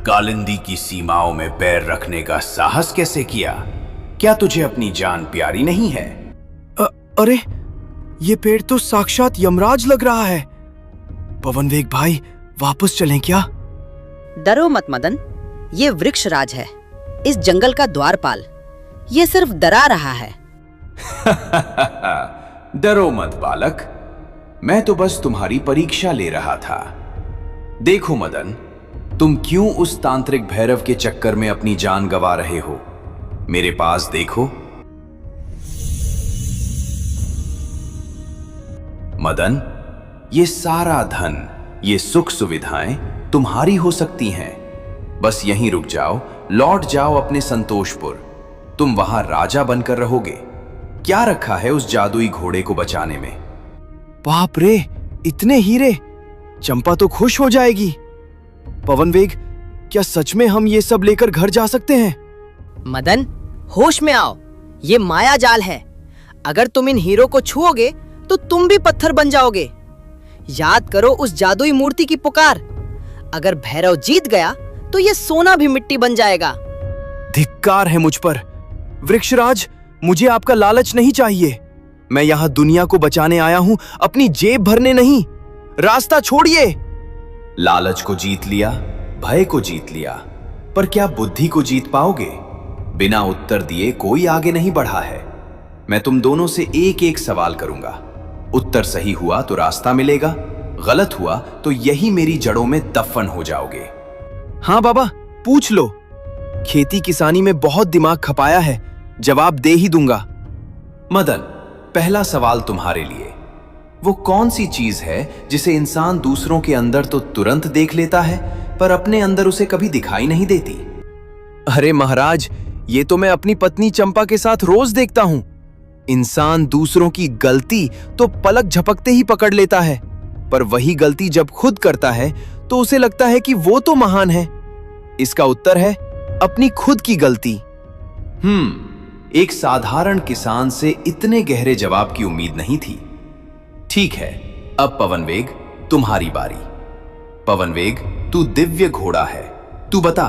कालिंदी की सीमाओं में पैर रखने का साहस कैसे किया? क्या तुझे अपनी जान प्यारी नहीं है? अरे, ये पेड़ तो साक्षात यमराज लग रहा है। पवनवेग भाई, वापस चलें क्या? डरो मत मदन, ये वृक्षराज है, इस जंगल का द्वारपाल। ये सिर्फ डरा रहा है। डरो मत बालक, मैं तो बस तुम्हारी परीक्षा ले रहा था। देखो मदन, तुम क्यों उस तांत्रिक भैरव के चक्कर में अपनी जान गंवा रहे हो? मेरे पास देखो। मदन, ये सारा धन, ये सुख सुविधाएं तुम्हारी हो सकती हैं। बस यहीं रुक जाओ, लौट जाओ अपने संतोषपुर। तुम वहां राजा बनकर रहोगे। क्या रखा है उस जादुई घोड़े को बचाने में? बाप रे, इतने हीरे! चंपा तो खुश हो जाएगी। पवनवेग, क्या सच में हम ये सब लेकर घर जा सकते हैं? मदन, होश में आओ, ये माया जाल है। अगर तुम इन हीरो को छुओगे तो तुम भी पत्थर बन जाओगे। याद करो उस जादुई मूर्ति की पुकार। अगर भैरव जीत गया तो ये सोना भी मिट्टी बन जाएगा। धिक्कार है मुझ पर। वृक्षराज, मुझे आपका लालच नहीं चाहिए। मैं यहाँ दुनिया को बचाने आया हूँ, अपनी जेब भरने नहीं। रास्ता छोड़िए। लालच को जीत लिया, भय को जीत लिया, पर क्या बुद्धि को जीत पाओगे? बिना उत्तर दिए कोई आगे नहीं बढ़ा है। मैं तुम दोनों से एक एक सवाल करूंगा। उत्तर सही हुआ तो रास्ता मिलेगा, गलत हुआ तो यही मेरी जड़ों में दफन हो जाओगे। हाँ बाबा, पूछ लो। खेती किसानी में बहुत दिमाग खपाया है, जवाब दे ही दूंगा। मदन, पहला सवाल तुम्हारे लिए। वो कौन सी चीज है जिसे इंसान दूसरों के अंदर तो तुरंत देख लेता है, पर अपने अंदर उसे कभी दिखाई नहीं देती? अरे महाराज, ये तो मैं अपनी पत्नी चंपा के साथ रोज देखता हूँ। इंसान दूसरों की गलती तो पलक झपकते ही पकड़ लेता है, पर वही गलती जब खुद करता है तो उसे लगता है कि वो तो महान है। इसका उत्तर है अपनी खुद की गलती। एक साधारण किसान से इतने गहरे जवाब की उम्मीद नहीं थी। ठीक है, अब पवनवेग, तुम्हारी बारी। पवनवेग, तू दिव्य घोड़ा है। तू बता,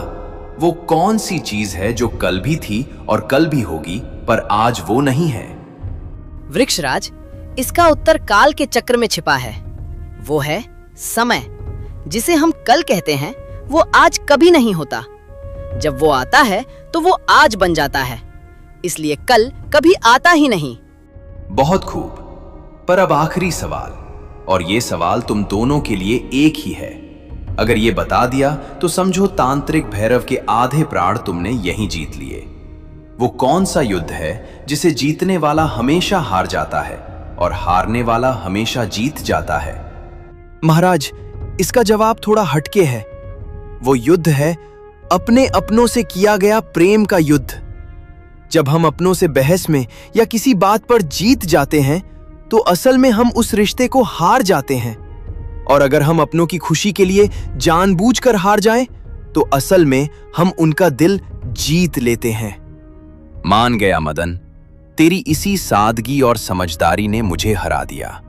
वो कौन सी चीज है जो कल भी थी और कल भी होगी, पर आज वो नहीं है? वृक्षराज, इसका उत्तर काल के चक्र में छिपा है। वो है समय। जिसे हम कल कहते हैं, वो आज कभी नहीं होता। जब वो आता है तो वो आज बन जाता है, इसलिए कल कभी आता ही नहीं। बहुत खूब। पर अब आखिरी सवाल, और ये सवाल तुम दोनों के लिए एक ही है। अगर ये बता दिया तो समझो तांत्रिक भैरव के आधे प्राण तुमने यहीं जीत लिए। वो कौन सा युद्ध है जिसे जीतने वाला हमेशा हार जाता है और हारने वाला हमेशा जीत जाता है? महाराज, इसका जवाब थोड़ा हटके है। वो युद्ध है अपने अपनों से किया गया प्रेम का युद्ध। जब हम अपनों से बहस में या किसी बात पर जीत जाते हैं तो असल में हम उस रिश्ते को हार जाते हैं, और अगर हम अपनों की खुशी के लिए जानबूझकर हार जाएं तो असल में हम उनका दिल जीत लेते हैं। मान गया मदन, तेरी इसी सादगी और समझदारी ने मुझे हरा दिया।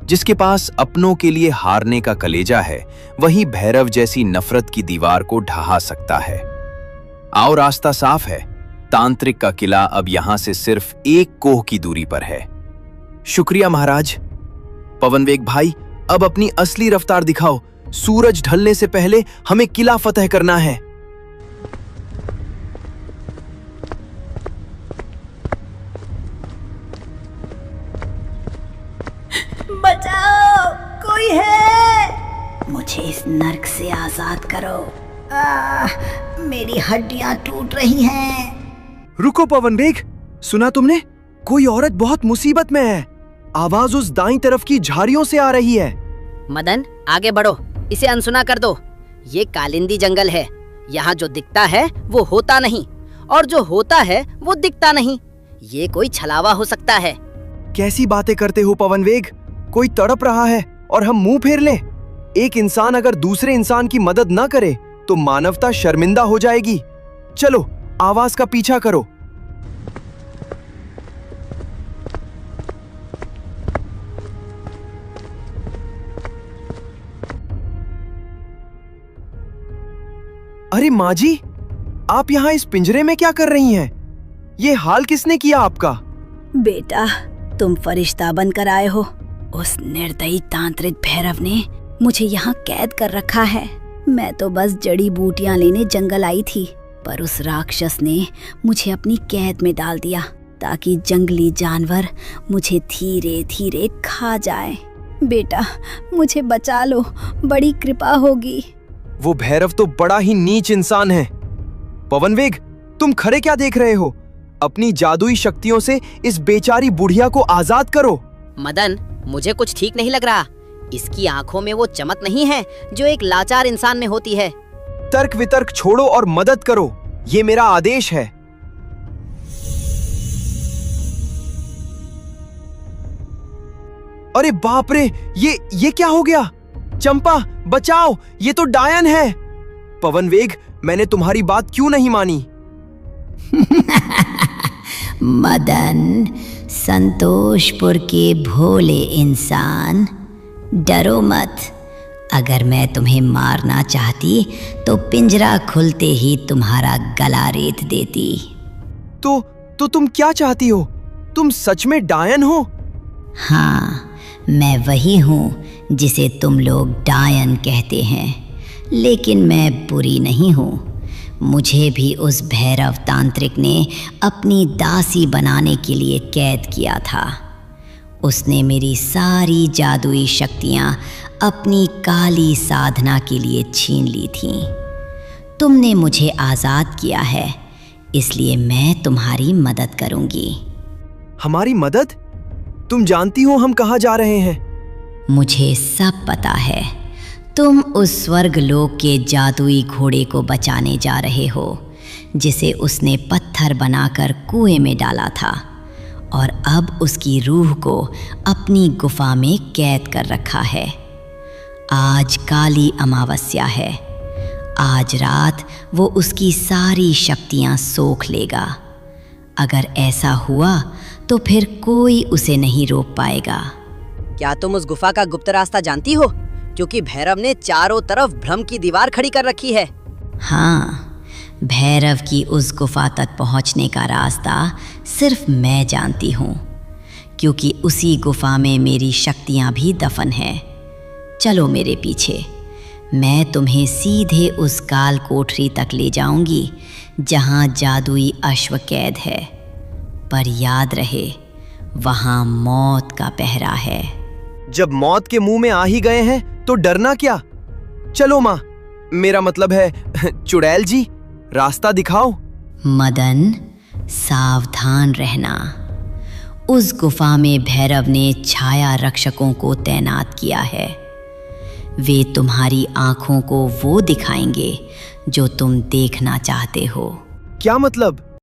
जिसके पास अपनों के लिए हारने का कलेजा है, वही भैरव जैसी नफरत की दीवार को ढहा सकता है। आओ, रास्ता साफ है। तांत्रिक का किला अब यहां से सिर्फ 1 कोह की दूरी पर है। शुक्रिया महाराज। पवनवेग भाई, अब अपनी असली रफ्तार दिखाओ। सूरज ढलने से पहले हमें किला फतह करना है। बचाओ, कोई है? मुझे इस नर्क से आजाद करो। मेरी हड्डियां टूट रही हैं। रुको पवनवेग, सुना तुमने? कोई औरत बहुत मुसीबत में है। आवाज उस दाईं तरफ की झाड़ियों से आ रही है। मदन, आगे बढ़ो, इसे अनसुना कर दो। ये कालिंदी जंगल है। यहाँ जो दिखता है वो होता नहीं, और जो होता है वो दिखता नहीं। ये कोई छलावा हो सकता है। कैसी बातें करते हो पवनवेग? कोई तड़प रहा है और हम मुंह फेर लें? एक इंसान अगर दूसरे इंसान की मदद न करे तो मानवता शर्मिंदा हो जाएगी। चलो, आवाज का पीछा करो। अरे माँ जी, आप यहाँ इस पिंजरे में क्या कर रही हैं? ये हाल किसने किया आपका? बेटा, तुम फरिश्ता बनकर आए हो। उस निर्दयी तांत्रिक भैरव ने मुझे यहाँ कैद कर रखा है। मैं तो बस जड़ी बूटियां लेने जंगल आई थी, पर उस राक्षस ने मुझे अपनी कैद में डाल दिया ताकि जंगली जानवर मुझे धीरे धीरे खा जाए। बेटा, मुझे बचा लो, बड़ी कृपा होगी। वो भैरव तो बड़ा ही नीच इंसान है। पवनवेग, तुम खड़े क्या देख रहे हो? अपनी जादुई शक्तियों से इस बेचारी बुढ़िया को आजाद करो। मदन, मुझे कुछ ठीक नहीं लग रहा। इसकी आंखों में वो चमक नहीं है जो एक लाचार इंसान में होती है। तर्क वितर्क छोड़ो और मदद करो, ये मेरा आदेश है। अरे बाप रे, ये क्या हो गया? चंपा, बचाओ, ये तो डायन है। पवनवेग, मैंने तुम्हारी बात क्यों नहीं मानी? मदन, संतोषपुर के भोले इंसान, डरो मत। अगर मैं तुम्हें मारना चाहती तो पिंजरा खुलते ही तुम्हारा गला रेत देती। तो तुम क्या चाहती हो? तुम सच में डायन हो? हाँ, मैं वही हूँ जिसे तुम लोग डायन कहते हैं, लेकिन मैं बुरी नहीं हूँ। मुझे भी उस भैरव तांत्रिक ने अपनी दासी बनाने के लिए कैद किया था। उसने मेरी सारी जादुई शक्तियाँ अपनी काली साधना के लिए छीन ली थीं। तुमने मुझे आज़ाद किया है, इसलिए मैं तुम्हारी मदद करूँगी। हमारी मदद? तुम जानती हो हम कहाँ जा रहे हैं? मुझे सब पता है। तुम उस स्वर्गलोक के जादुई घोड़े को बचाने जा रहे हो, जिसे उसने पत्थर बनाकर कुएं में डाला था और अब उसकी रूह को अपनी गुफा में कैद कर रखा है। आज काली अमावस्या है। आज रात वो उसकी सारी शक्तियां सोख लेगा। अगर ऐसा हुआ तो फिर कोई उसे नहीं रोक पाएगा। क्या तुम उस गुफा का गुप्त रास्ता जानती हो? क्योंकि भैरव ने चारों तरफ भ्रम की दीवार खड़ी कर रखी है। हाँ, भैरव की उस गुफा तक पहुंचने का रास्ता सिर्फ मैं जानती हूँ, क्योंकि उसी गुफा में मेरी शक्तियाँ भी दफन हैं। चलो मेरे पीछे, मैं तुम्हें सीधे उस काल कोठरी तक ले जाऊंगी जहाँ जादुई अश्व कैद है। पर याद रहे, वहाँ मौत का पहरा है। जब मौत के मुंह में आ ही गए हैं तो डरना क्या? चलो माँ, मेरा मतलब है चुड़ैल जी, रास्ता दिखाओ। मदन, सावधान रहना। उस गुफा में भैरव ने छाया रक्षकों को तैनात किया है। वे तुम्हारी आंखों को वो दिखाएंगे जो तुम देखना चाहते हो। क्या मतलब?